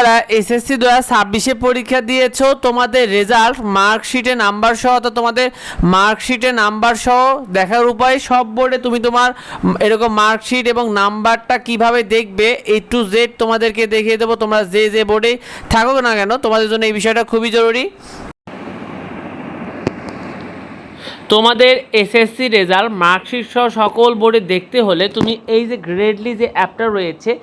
যারা এসএসসি 2026 পরীক্ষা দিয়েছো তোমাদের রেজাল্ট মার্কশিটে নাম্বার সহ অর্থাৎ তোমাদের মার্কশিটে নাম্বার সহ দেখার উপায় সব বোর্ডে তুমি তোমার এরকম মার্কশিট এবং নাম্বারটা কিভাবে দেখবে A to Z তোমাদেরকে দেখিয়ে দেবো। তোমরা যে বোর্ডে থাকো না কেন তোমাদের জন্য এই বিষয়টা খুবই জরুরি। তোমাদের এসএসসি রেজাল্ট মার্কশিট সহ সকল বোর্ডে দেখতে হলে তুমি এই যে গ্রেডলি যে অ্যাপটা রয়েছে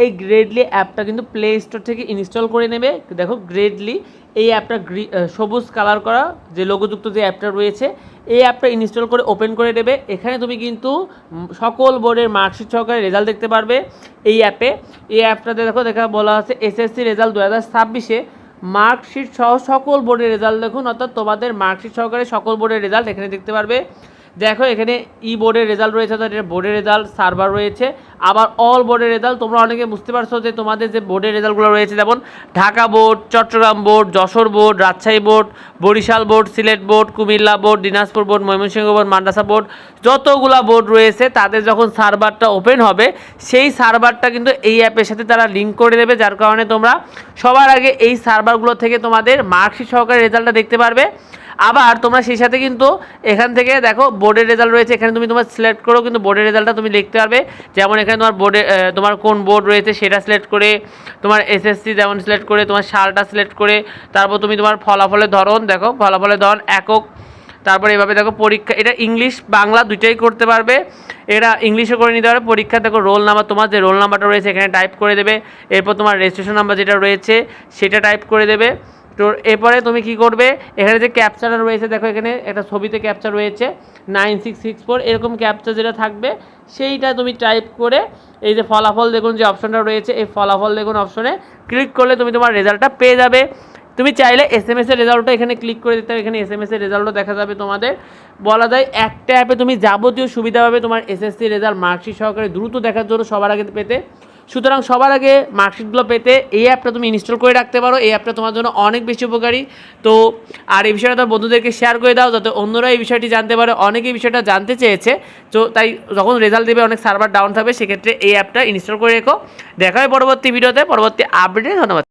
এই গ্রেডলি অ্যাপটা কিন্তু প্লে স্টোর থেকে ইনস্টল করে নেবে। দেখো গ্রেডলি এই অ্যাপটা সবুজ কালার করা যে লোগোযুক্ত যে অ্যাপটা রয়েছে এই অ্যাপটা ইনস্টল করে ওপেন করে দেবে। এখানে তুমি কিন্তু সকল বোর্ডের মার্কশিট সহকারে রেজাল্ট দেখতে পারবে এই অ্যাপে। এই অ্যাপটাতে দেখা বলা আছে এসএসসি রেজাল্ট 2026-এ মার্কশিট সহ সকল বোর্ডের রেজাল্ট দেখুন, অর্থাৎ তোমাদের মার্কশিট সহকারে সকল বোর্ডের রেজাল্ট এখানে দেখতে পারবে। দেখো এখানে ই বোর্ডের রেজাল্ট রয়েছে, অর্থাৎ এটা বোর্ডের রেজাল্ট সার্ভার রয়েছে, আবার অল বোর্ডের রেজাল্ট। তোমরা অনেকে বুঝতে পারছো যে তোমাদের যে বোর্ডের রেজাল্টগুলো রয়েছে যেমন Dhaka board, Chittagong board, Jessore board, Rajshahi board, Barishal board, Sylhet board, Comilla board, Dinajpur board, Mymensingh board, Madrasa board, যতগুলা বোর্ড রয়েছে তাদের যখন সার্ভারটা ওপেন হবে সেই সার্ভারটা কিন্তু এই অ্যাপের সাথে তারা লিঙ্ক করে দেবে, যার কারণে তোমরা সবার আগে এই সার্ভারগুলো থেকে তোমাদের মার্কশিট সহকারে রেজাল্টটা দেখতে পারবে। আবার তোমরা সেই সাথে কিন্তু এখান থেকে দেখো বোর্ডের রেজাল্ট রয়েছে, এখানে তুমি তোমার সিলেক্ট করো কিন্তু বোর্ডের রেজাল্টটা তুমি লিখতে পারবে। যেমন এখানে তোমার বোর্ডে তোমার কোন বোর্ড রয়েছে সেটা সিলেক্ট করে, তোমার এসএসসি যেমন সিলেক্ট করে, তোমার সালটা সিলেক্ট করে, তারপর তুমি তোমার ফলাফলের ধরন দেখো, ফলাফলের ধরন একক, তারপরে এভাবে দেখো পরীক্ষা, এটা ইংলিশ বাংলা দুইটাই করতে পারবে, এটা ইংলিশও করে নিতে পারবে। পরীক্ষা দেখো রোল নাম্বার, তোমার যে রোল নাম্বারটা রয়েছে এখানে টাইপ করে দেবে, এরপর তোমার রেজিস্ট্রেশন নাম্বার যেটা রয়েছে সেটা টাইপ করে দেবে। তো এরপরে তুমি কি করবে, এখানে যে ক্যাপচারটা রয়েছে দেখো এখানে একটা ছবিতে ক্যাপচার রয়েছে 9664 এরকম ক্যাপচার যেটা থাকবে সেইটা তুমি টাইপ করে এই যে ফলাফল দেখুন যে অপশনটা রয়েছে এই ফলাফল দেখুন অপশনে ক্লিক করলে তুমি তোমার রেজাল্টটা পেয়ে যাবে। তুমি চাইলে এসএমএস এর রেজাল্টটা এখানে ক্লিক করে দিতে হবে, এখানে এসএমএস এর রেজাল্টও দেখা যাবে। তোমাদের বলা যায় একটা অ্যাপে তুমি যাবতীয় সুবিধা পাবে তোমার এসএসসি রেজাল্ট মার্কশিট সহকারে দ্রুত দেখার জন্য সবার আগে পেতে। সুতরাং সবার আগে মার্কশিটগুলো পেতে এই অ্যাপটা তুমি ইনস্টল করে রাখতে পারো, এই অ্যাপটা তোমার জন্য অনেক বেশি উপকারী। তো আর এই বিষয়টা তোমার বন্ধুদেরকে শেয়ার করে দাও যাতে অন্যরা এই বিষয়টি জানতে পারে, অনেকে এই বিষয়টা জানতে চেয়েছে। তো তাই যখন রেজাল্ট দেবে অনেক সার্ভার ডাউন থাকবে সেক্ষেত্রে এই অ্যাপটা ইনস্টল করে রেখো। দেখা হয় পরবর্তী ভিডিওতে, পরবর্তী আপডেটে। ধন্যবাদ।